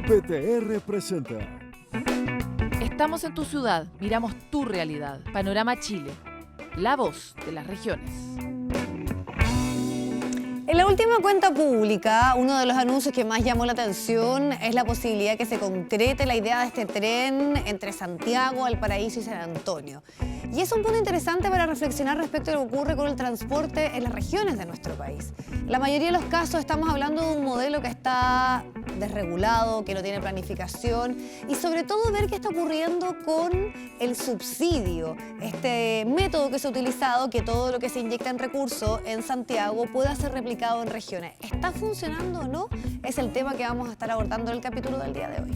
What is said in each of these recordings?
PTR presenta. Estamos en tu ciudad, miramos tu realidad. Panorama Chile, la voz de las regiones. En la última cuenta pública, uno de los anuncios que más llamó la atención es la posibilidad que se concrete la idea de este tren entre Santiago, Valparaíso y San Antonio. Y es un punto interesante para reflexionar respecto a lo que ocurre con el transporte en las regiones de nuestro país. En la mayoría de los casos estamos hablando de un modelo que está desregulado, que no tiene planificación y sobre todo ver qué está ocurriendo con el subsidio, este método que se ha utilizado, que todo lo que se inyecta en recursos en Santiago pueda ser replicado en regiones. ¿Está funcionando o no? Es el tema que vamos a estar abordando en el capítulo del día de hoy.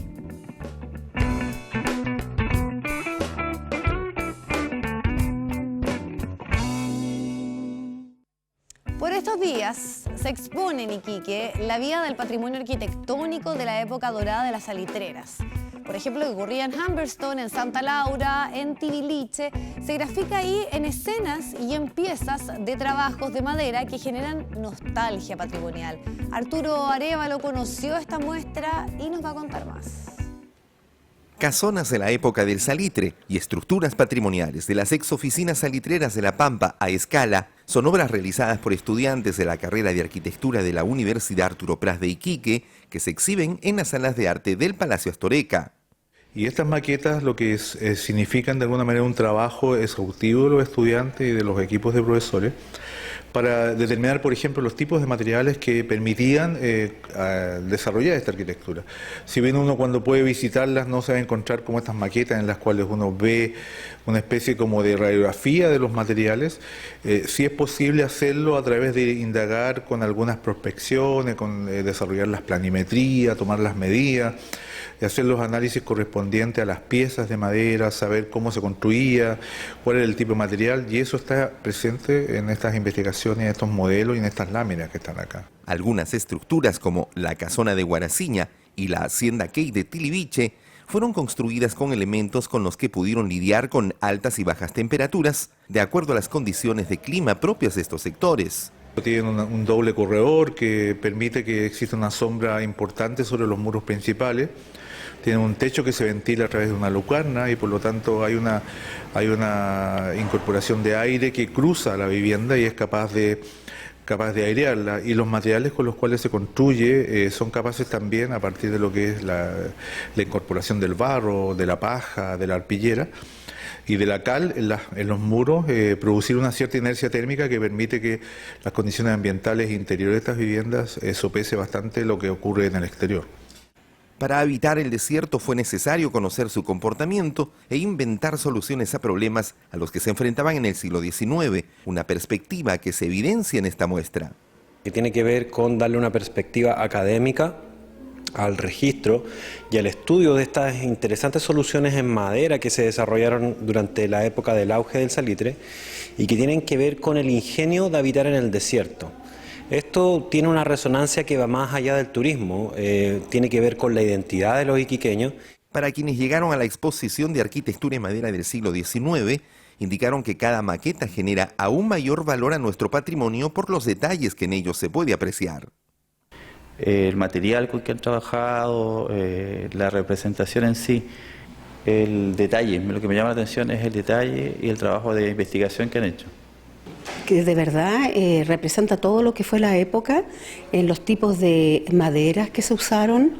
Por estos días se expone en Iquique la vida del patrimonio arquitectónico de la época dorada de las salitreras. Por ejemplo, lo que ocurría en Humberstone, en Santa Laura, en Tibiliche, se grafica ahí en escenas y en piezas de trabajos de madera que generan nostalgia patrimonial. Arturo Arévalo conoció esta muestra y nos va a contar más. Casonas de la época del salitre y estructuras patrimoniales de las exoficinas salitreras de La Pampa a escala son obras realizadas por estudiantes de la carrera de arquitectura de la Universidad Arturo Pras de Iquique que se exhiben en las salas de arte del Palacio Astoreca. Y estas maquetas lo que significan de alguna manera un trabajo exhaustivo de los estudiantes y de los equipos de profesores para determinar, por ejemplo, los tipos de materiales que permitían desarrollar esta arquitectura. Si bien uno cuando puede visitarlas no se va a encontrar como estas maquetas en las cuales uno ve una especie como de radiografía de los materiales, sí es posible hacerlo a través de indagar con algunas prospecciones, con desarrollar las planimetrías, tomar las medidas, y hacer los análisis correspondientes a las piezas de madera, saber cómo se construía, cuál era el tipo de material, y eso está presente en estas investigaciones, en estos modelos y en estas láminas que están acá. Algunas estructuras como la casona de Guaraciña y la hacienda Key de Tibiliche fueron construidas con elementos con los que pudieron lidiar con altas y bajas temperaturas, de acuerdo a las condiciones de clima propias de estos sectores. Tienen un doble corredor que permite que exista una sombra importante sobre los muros principales. Tienen un techo que se ventila a través de una lucarna y por lo tanto hay una incorporación de aire que cruza la vivienda y es capaz de airearla, y los materiales con los cuales se construye son capaces también, a partir de lo que es la incorporación del barro, de la paja, de la arpillera y de la cal en los muros, producir una cierta inercia térmica que permite que las condiciones ambientales interiores de estas viviendas sopese bastante lo que ocurre en el exterior. Para habitar el desierto fue necesario conocer su comportamiento e inventar soluciones a problemas a los que se enfrentaban en el siglo XIX, una perspectiva que se evidencia en esta muestra. Que tiene que ver con darle una perspectiva académica al registro y al estudio de estas interesantes soluciones en madera que se desarrollaron durante la época del auge del salitre y que tienen que ver con el ingenio de habitar en el desierto. Esto tiene una resonancia que va más allá del turismo, tiene que ver con la identidad de los iquiqueños. Para quienes llegaron a la exposición de arquitectura en madera del siglo XIX, indicaron que cada maqueta genera aún mayor valor a nuestro patrimonio por los detalles que en ellos se puede apreciar. El material con que han trabajado, la representación en sí, el detalle, lo que me llama la atención es el detalle y el trabajo de investigación que han hecho. Que de verdad representa todo lo que fue la época, los tipos de maderas que se usaron,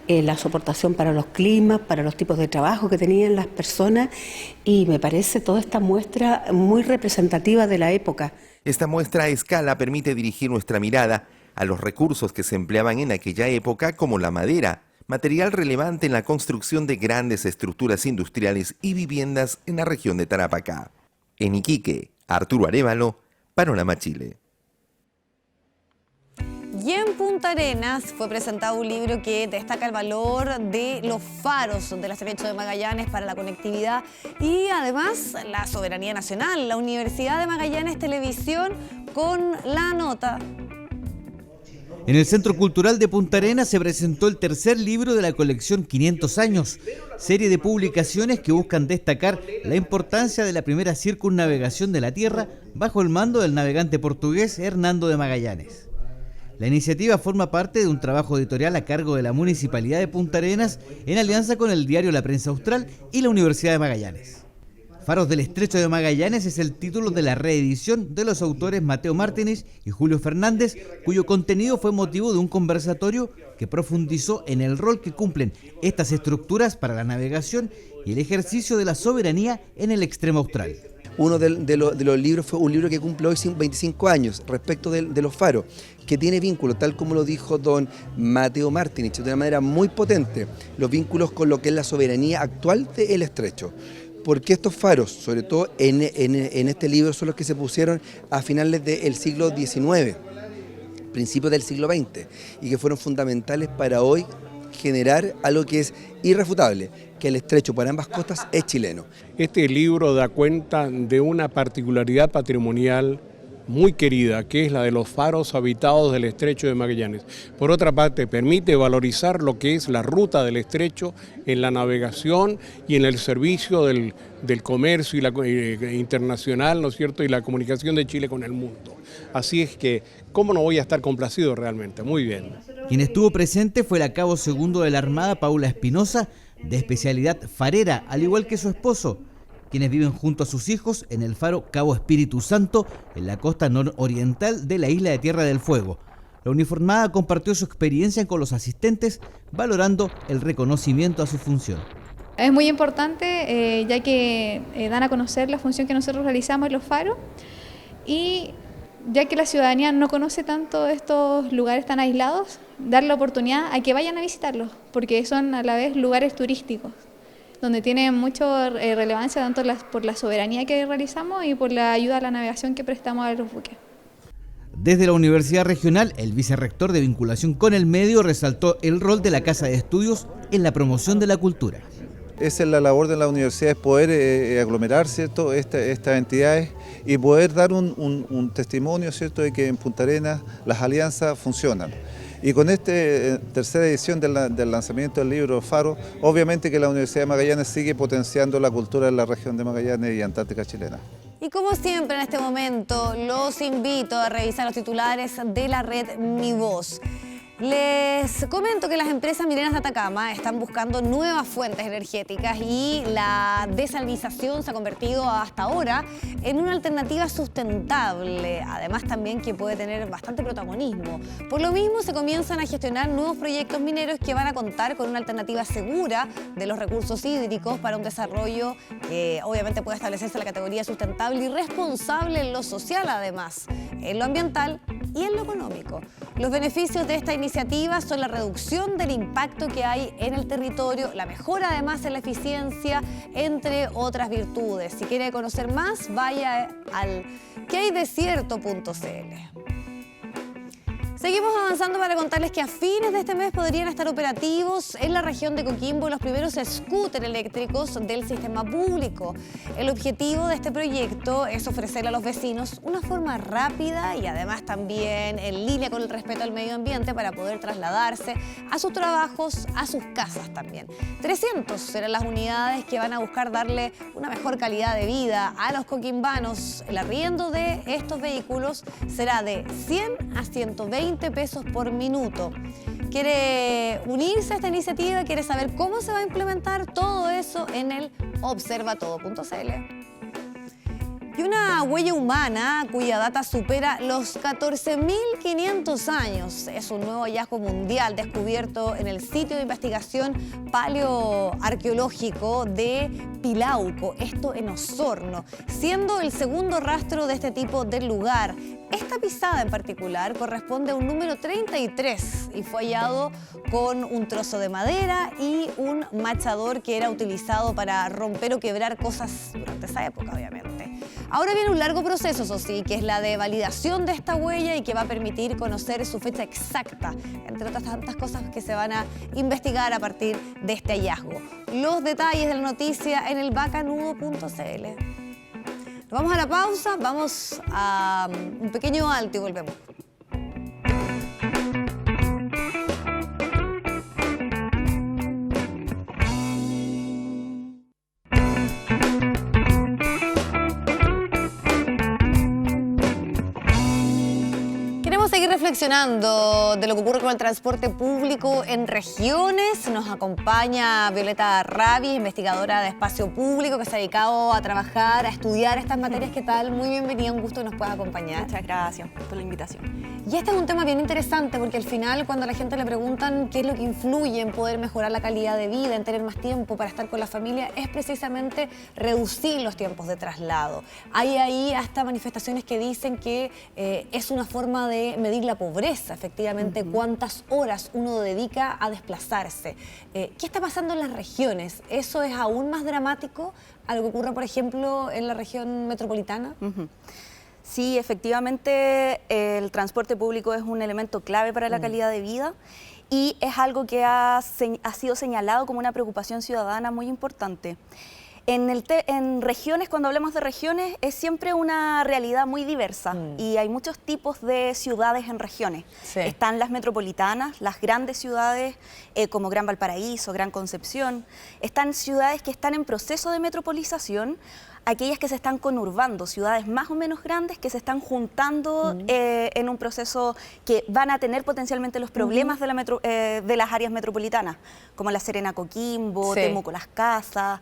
la soportación para los climas, para los tipos de trabajo que tenían las personas, y me parece toda esta muestra muy representativa de la época. Esta muestra a escala permite dirigir nuestra mirada a los recursos que se empleaban en aquella época, como la madera, material relevante en la construcción de grandes estructuras industriales y viviendas en la región de Tarapacá. En Iquique, Arturo Arévalo, Panorama Chile. Y en Punta Arenas fue presentado un libro que destaca el valor de los faros del Estrecho de Magallanes para la conectividad y además la soberanía nacional. La Universidad de Magallanes Televisión con la nota. En el Centro Cultural de Punta Arenas se presentó el tercer libro de la colección 500 años, serie de publicaciones que buscan destacar la importancia de la primera circunnavegación de la Tierra bajo el mando del navegante portugués Hernando de Magallanes. La iniciativa forma parte de un trabajo editorial a cargo de la Municipalidad de Punta Arenas en alianza con el diario La Prensa Austral y la Universidad de Magallanes. Faros del Estrecho de Magallanes es el título de la reedición de los autores Mateo Martínez y Julio Fernández, cuyo contenido fue motivo de un conversatorio que profundizó en el rol que cumplen estas estructuras para la navegación y el ejercicio de la soberanía en el extremo austral. Uno de los libros fue un libro que cumple hoy 25 años respecto de los faros, que tiene vínculos, tal como lo dijo don Mateo Martínez, de una manera muy potente, los vínculos con lo que es la soberanía actual del estrecho. Porque estos faros, sobre todo en este libro, son los que se pusieron a finales del siglo XIX, principios del siglo XX, y que fueron fundamentales para hoy generar algo que es irrefutable, que el estrecho para ambas costas es chileno. Este libro da cuenta de una particularidad patrimonial muy querida, que es la de los faros habitados del estrecho de Magallanes. Por otra parte, permite valorizar lo que es la ruta del estrecho en la navegación y en el servicio del comercio y la, internacional, ¿no es cierto?, y la comunicación de Chile con el mundo. Así es que, ¿cómo no voy a estar complacido realmente? Muy bien. Quien estuvo presente fue la cabo segundo de la Armada, Paula Espinosa, de especialidad farera, al igual que su esposo, quienes viven junto a sus hijos en el faro Cabo Espíritu Santo, en la costa nororiental de la isla de Tierra del Fuego. La uniformada compartió su experiencia con los asistentes, valorando el reconocimiento a su función. Es muy importante, ya que dan a conocer la función que nosotros realizamos en los faros, y ya que la ciudadanía no conoce tanto estos lugares tan aislados, dar la oportunidad a que vayan a visitarlos, porque son a la vez lugares turísticos, donde tienen mucha relevancia tanto por la soberanía que realizamos y por la ayuda a la navegación que prestamos a los buques. Desde la Universidad Regional, el vicerrector de vinculación con el medio resaltó el rol de la Casa de Estudios en la promoción de la cultura. Esa es la labor de la universidad, es poder aglomerar, ¿cierto?, estas entidades y poder dar un testimonio, ¿cierto?, de que en Punta Arenas las alianzas funcionan. Y con esta tercera edición del lanzamiento del libro Faro, obviamente que la Universidad de Magallanes sigue potenciando la cultura de la región de Magallanes y Antártica chilena. Y como siempre en este momento, los invito a revisar los titulares de la red Mi Voz. Les comento que las empresas mineras de Atacama están buscando nuevas fuentes energéticas y la desalinización se ha convertido hasta ahora en una alternativa sustentable, además también que puede tener bastante protagonismo. Por lo mismo se comienzan a gestionar nuevos proyectos mineros que van a contar con una alternativa segura de los recursos hídricos para un desarrollo que obviamente puede establecerse en la categoría sustentable y responsable en lo social, además, en lo ambiental y en lo económico. Los beneficios de esta iniciativa son la reducción del impacto que hay en el territorio, la mejora además en la eficiencia, entre otras virtudes. Si quiere conocer más, vaya al quehaydecierto.cl. Seguimos avanzando para contarles que a fines de este mes podrían estar operativos en la región de Coquimbo los primeros scooters eléctricos del sistema público. El objetivo de este proyecto es ofrecerle a los vecinos una forma rápida y además también en línea con el respeto al medio ambiente para poder trasladarse a sus trabajos, a sus casas también. 300 serán las unidades que van a buscar darle una mejor calidad de vida a los coquimbanos. El arriendo de estos vehículos será de 100 a 120 pesos por minuto. ¿Quiere unirse a esta iniciativa? ¿Quiere saber cómo se va a implementar? Todo eso en el observatodo.cl. Y una huella humana cuya data supera los 14.500 años. Es un nuevo hallazgo mundial descubierto en el sitio de investigación paleoarqueológico de Pilauco, esto en Osorno, siendo el segundo rastro de este tipo del lugar. Esta pisada en particular corresponde a un número 33 y fue hallado con un trozo de madera y un machador que era utilizado para romper o quebrar cosas durante esa época, obviamente. Ahora viene un largo proceso, eso sí, que es la de validación de esta huella y que va a permitir conocer su fecha exacta, entre otras tantas cosas que se van a investigar a partir de este hallazgo. Los detalles de la noticia en el bacanudo.cl. Vamos a la pausa, vamos a un pequeño alto y volvemos. seguir reflexionando de lo que ocurre con el transporte público en regiones. Nos acompaña Violeta Rabi, investigadora de espacio público, que se ha dedicado a trabajar, a estudiar estas materias. ¿Qué tal? Muy bienvenida, un gusto que nos puedas acompañar. Muchas gracias por la invitación. Y este es un tema bien interesante porque al final, cuando a la gente le preguntan qué es lo que influye en poder mejorar la calidad de vida, en tener más tiempo para estar con la familia, es precisamente reducir los tiempos de traslado. Hay ahí hasta manifestaciones que dicen que es una forma de medir la pobreza, efectivamente, cuántas horas uno dedica a desplazarse. ¿Qué está pasando en las regiones? ¿Eso es aún más dramático a lo que ocurre, por ejemplo, en la región metropolitana? Sí, efectivamente, el transporte público es un elemento clave para la calidad de vida y es algo que ha sido señalado como una preocupación ciudadana muy importante. En regiones, cuando hablamos de regiones, es siempre una realidad muy diversa y hay muchos tipos de ciudades en regiones. Sí. Están las metropolitanas, las grandes ciudades como Gran Valparaíso, Gran Concepción. Están ciudades que están en proceso de metropolización, aquellas que se están conurbando, ciudades más o menos grandes que se están juntando en un proceso que van a tener potencialmente los problemas de las áreas metropolitanas, como La Serena, Coquimbo, Temuco, Las Casas,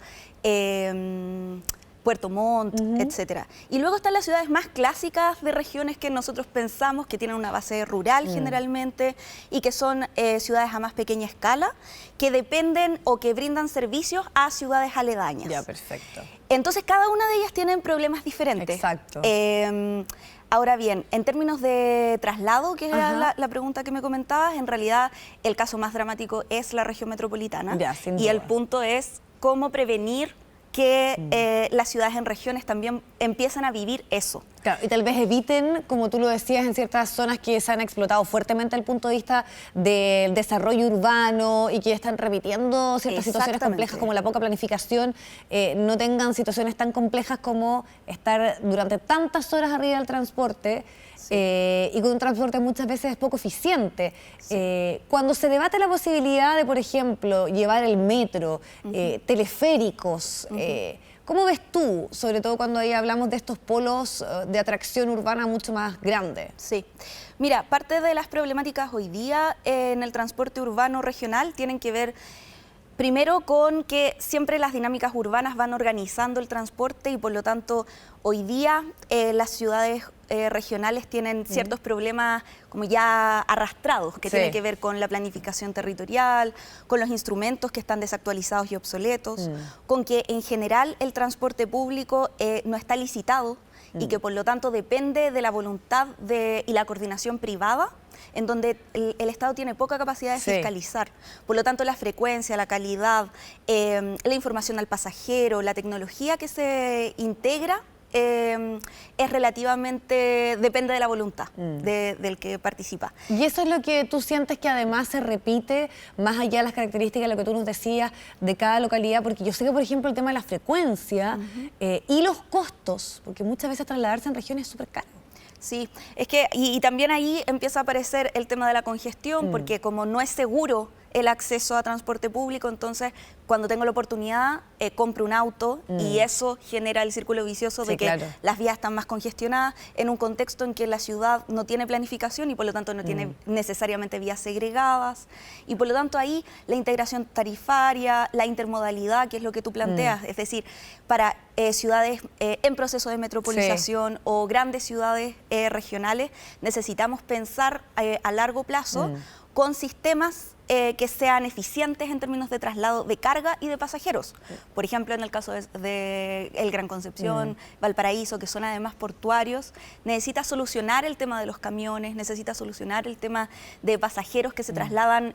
Puerto Montt, etcétera. Y luego están las ciudades más clásicas de regiones que nosotros pensamos que tienen una base rural generalmente y que son ciudades a más pequeña escala, que dependen o que brindan servicios a ciudades aledañas. Ya, perfecto. Entonces, cada una de ellas tienen problemas diferentes. Exacto. Ahora bien, en términos de traslado, que era la pregunta que me comentabas, en realidad el caso más dramático es la región metropolitana. Ya, sin duda. Y el punto es cómo prevenir que las ciudades en regiones también empiezan a vivir eso. Claro, y tal vez eviten, como tú lo decías, en ciertas zonas que se han explotado fuertemente desde el punto de vista del desarrollo urbano y que están repitiendo ciertas situaciones complejas como la poca planificación, no tengan situaciones tan complejas como estar durante tantas horas arriba del transporte. Y con un transporte muchas veces poco eficiente. Cuando se debate la posibilidad de, por ejemplo, llevar el metro, teleféricos, ¿cómo ves tú, sobre todo cuando ahí hablamos de estos polos de atracción urbana mucho más grandes? Sí. Mira, parte de las problemáticas hoy día en el transporte urbano regional tienen que ver primero con que siempre las dinámicas urbanas van organizando el transporte y por lo tanto hoy día las ciudades regionales tienen ciertos problemas como ya arrastrados que tienen que ver con la planificación territorial, con los instrumentos que están desactualizados y obsoletos, con que en general el transporte público no está licitado y que por lo tanto depende de la voluntad y la coordinación privada, en donde el Estado tiene poca capacidad de fiscalizar. Por lo tanto, la frecuencia, la calidad, la información al pasajero, la tecnología que se integra es relativamente, depende de la voluntad del que participa. Y eso es lo que tú sientes que además se repite más allá de las características de lo que tú nos decías de cada localidad, porque yo sé que, por ejemplo, el tema de la frecuencia y los costos, porque muchas veces trasladarse en regiones es súper caro. Sí, es que, y también ahí empieza a aparecer el tema de la congestión, porque como no es seguro el acceso a transporte público, entonces cuando tengo la oportunidad compro un auto y eso genera el círculo vicioso de que las vías están más congestionadas en un contexto en que la ciudad no tiene planificación y por lo tanto no tiene necesariamente vías segregadas y por lo tanto ahí la integración tarifaria, la intermodalidad, que es lo que tú planteas, es decir, para ciudades en proceso de metropolización o grandes ciudades regionales necesitamos pensar a largo plazo con sistemas que sean eficientes en términos de traslado de carga y de pasajeros. Por ejemplo, en el caso de el Gran Concepción, Valparaíso, que son además portuarios, necesita solucionar el tema de los camiones, necesita solucionar el tema de pasajeros que se trasladan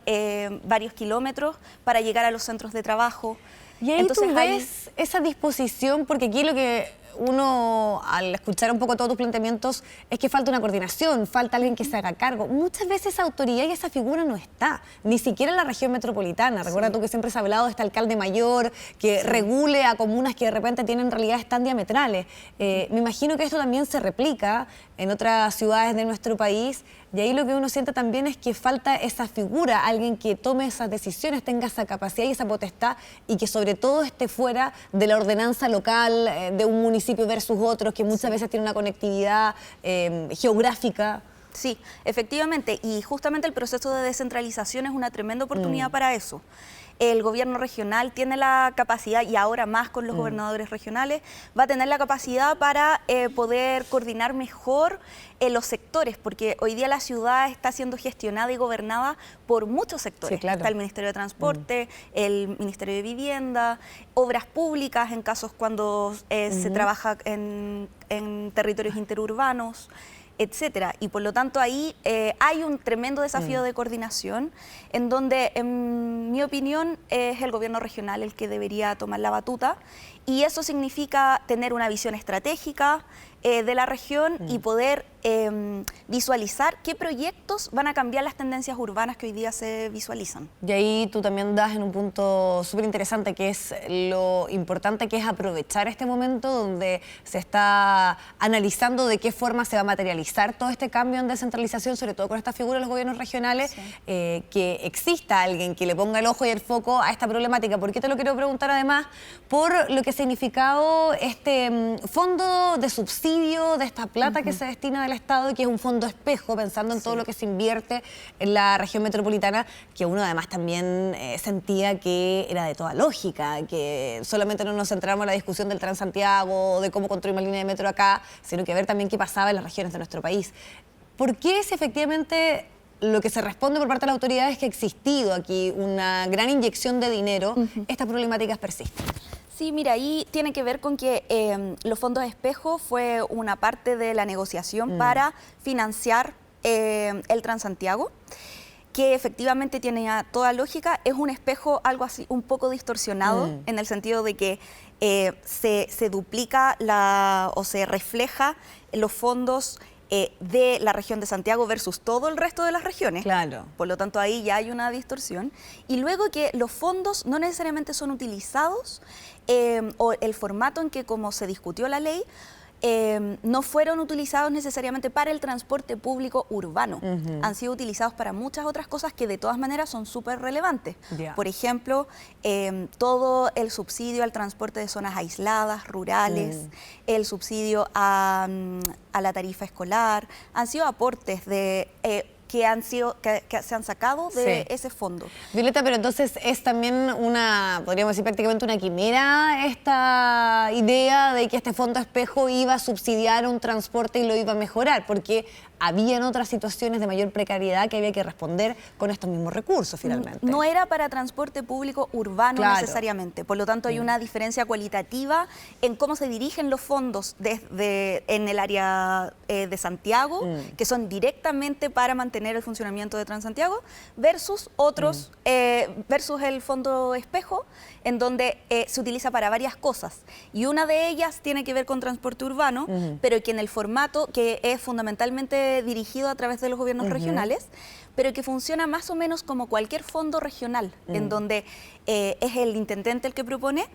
varios kilómetros para llegar a los centros de trabajo. Y ahí entonces, tú ves esa disposición, porque aquí lo que uno, al escuchar un poco todos tus planteamientos, es que falta una coordinación, falta alguien que se haga cargo. Muchas veces esa autoridad y esa figura no está, ni siquiera en la región metropolitana. Recuerda tú que siempre se ha hablado de este alcalde mayor que regule a comunas que de repente tienen realidades tan diametrales. Me imagino que esto también se replica en otras ciudades de nuestro país. Y ahí lo que uno siente también es que falta esa figura, alguien que tome esas decisiones, tenga esa capacidad y esa potestad y que sobre todo esté fuera de la ordenanza local de un municipio versus otros, que muchas veces tiene una conectividad geográfica. Sí, efectivamente, y justamente el proceso de descentralización es una tremenda oportunidad para eso. El gobierno regional tiene la capacidad, y ahora más con los gobernadores regionales, va a tener la capacidad para poder coordinar mejor los sectores, porque hoy día la ciudad está siendo gestionada y gobernada por muchos sectores. Sí, claro. Está el Ministerio de Transporte, el Ministerio de Vivienda, obras públicas en casos cuando se trabaja en territorios interurbanos, etcétera. Y por lo tanto ahí hay un tremendo desafío de coordinación en donde, en mi opinión, es el gobierno regional el que debería tomar la batuta, y eso significa tener una visión estratégica de la región y poder visualizar qué proyectos van a cambiar las tendencias urbanas que hoy día se visualizan. Y ahí tú también das en un punto súper interesante, que es lo importante que es aprovechar este momento donde se está analizando de qué forma se va a materializar todo este cambio en descentralización, sobre todo con esta figura de los gobiernos regionales, que exista alguien que le ponga el ojo y el foco a esta problemática. ¿Por qué te lo quiero preguntar además? Por lo que ha significado este fondo de subsidio de esta plata que se destina del Estado, y que es un fondo espejo, pensando en todo lo que se invierte en la región metropolitana, que uno además también sentía que era de toda lógica, que solamente no nos centramos en la discusión del Transantiago, de cómo construir una línea de metro acá, sino que ver también qué pasaba en las regiones de nuestro país. ¿Por qué, si efectivamente lo que se responde por parte de las autoridades es que ha existido aquí una gran inyección de dinero, estas problemáticas persisten? Sí, mira, ahí tiene que ver con que los fondos espejo fue una parte de la negociación para financiar el Transantiago, que efectivamente tiene toda lógica. Es un espejo algo así, un poco distorsionado, en el sentido de que se duplica o se refleja los fondos de la región de Santiago versus todo el resto de las regiones. Claro. Por lo tanto, ahí ya hay una distorsión. Y luego que los fondos no necesariamente son utilizados, o el formato en que, como se discutió la ley, no fueron utilizados necesariamente para el transporte público urbano. Han sido utilizados para muchas otras cosas que de todas maneras son súper relevantes. Por ejemplo, todo el subsidio al transporte de zonas aisladas, rurales, el subsidio a la tarifa escolar, han sido aportes que se han sacado de ese fondo. Violeta, pero entonces es también podríamos decir prácticamente una quimera esta idea de que este fondo espejo iba a subsidiar un transporte y lo iba a mejorar, porque habían otras situaciones de mayor precariedad que había que responder con estos mismos recursos finalmente. No era para transporte público urbano necesariamente, por lo tanto hay una diferencia cualitativa en cómo se dirigen los fondos en el área de Santiago, que son directamente para mantener el funcionamiento de Transantiago, versus otros, versus el fondo espejo, en donde se utiliza para varias cosas. Y una de ellas tiene que ver con transporte urbano, pero que en el formato que es fundamentalmente dirigido a través de los gobiernos regionales, pero que funciona más o menos como cualquier fondo regional, en donde es el intendente el que propone,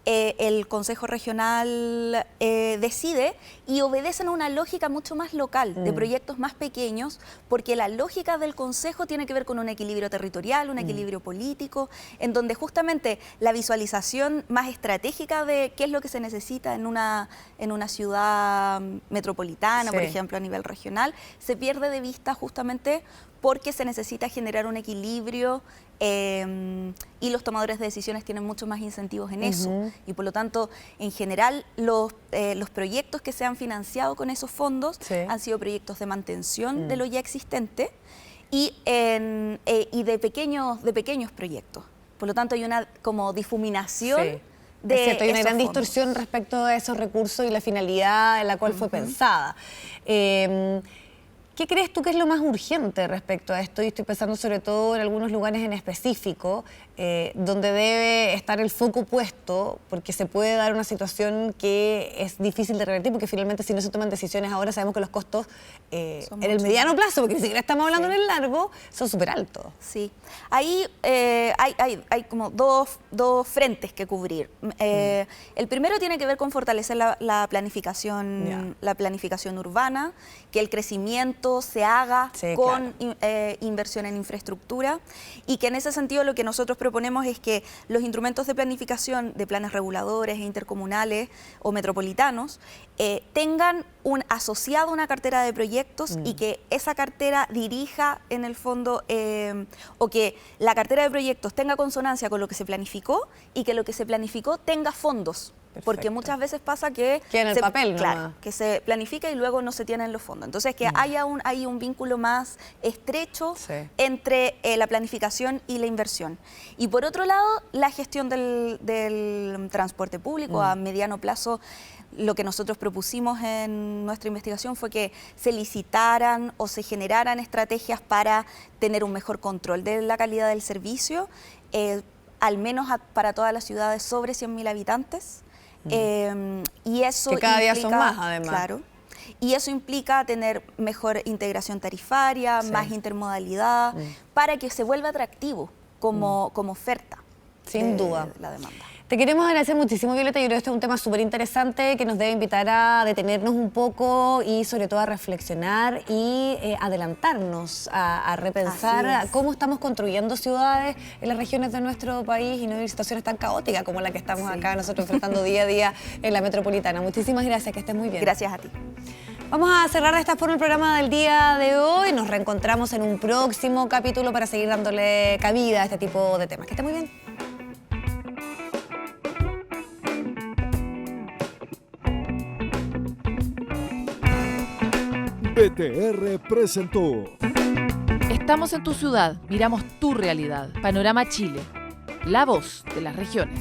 el Consejo Regional decide, y obedecen a una lógica mucho más local, de proyectos más pequeños, porque la lógica del Consejo tiene que ver con un equilibrio territorial, un equilibrio político, en donde justamente la visualización más estratégica de qué es lo que se necesita en una ciudad metropolitana, por ejemplo, a nivel regional, se pierde de vista justamente porque se necesita generar un equilibrio, y los tomadores de decisiones tienen mucho más incentivos en eso. Y por lo tanto, en general, los proyectos que se han financiado con esos fondos han sido proyectos de mantención de lo ya existente y de pequeños proyectos. Por lo tanto, hay una como difuminación. Es cierto, hay una gran distorsión respecto a esos recursos y la finalidad en la cual fue pensada. ¿Qué crees tú que es lo más urgente respecto a esto? Y estoy pensando sobre todo en algunos lugares en específico, donde debe estar el foco puesto, porque se puede dar una situación que es difícil de revertir, porque finalmente si no se toman decisiones ahora sabemos que los costos en el mediano plazo, porque ni siquiera estamos hablando en el largo, son súper altos. Sí, ahí hay como dos frentes que cubrir. El primero tiene que ver con fortalecer la planificación urbana, que el crecimiento esto se haga Sí, con inversión en infraestructura, y que en ese sentido lo que nosotros proponemos es que los instrumentos de planificación de planes reguladores e intercomunales o metropolitanos tengan asociado una cartera de proyectos y que esa cartera dirija en el fondo, o que la cartera de proyectos tenga consonancia con lo que se planificó y que lo que se planificó tenga fondos. Porque muchas veces pasa que queda en el papel, claro, que se planifica y luego no se tienen los fondos. Entonces, que haya un vínculo más estrecho entre la planificación y la inversión. Y por otro lado, la gestión del transporte público a mediano plazo. Lo que nosotros propusimos en nuestra investigación fue que se licitaran o se generaran estrategias para tener un mejor control de la calidad del servicio, al menos para todas las ciudades sobre 100.000 habitantes. Y eso que cada día son implica, más, además. Claro. Y eso implica tener mejor integración tarifaria, más intermodalidad, para que se vuelva atractivo como oferta. Sin duda. La demanda. Te queremos agradecer muchísimo, Violeta. Yo creo que este es un tema súper interesante que nos debe invitar a detenernos un poco y sobre todo a reflexionar y adelantarnos, a repensar cómo estamos construyendo ciudades en las regiones de nuestro país y no en situaciones tan caóticas como la que estamos acá nosotros enfrentando día a día en la metropolitana. Muchísimas gracias, que estés muy bien. Gracias a ti. Vamos a cerrar de esta forma el programa del día de hoy. Nos reencontramos en un próximo capítulo para seguir dándole cabida a este tipo de temas. Que esté muy bien. BTR presentó. Estamos en tu ciudad, miramos tu realidad. Panorama Chile, la voz de las regiones.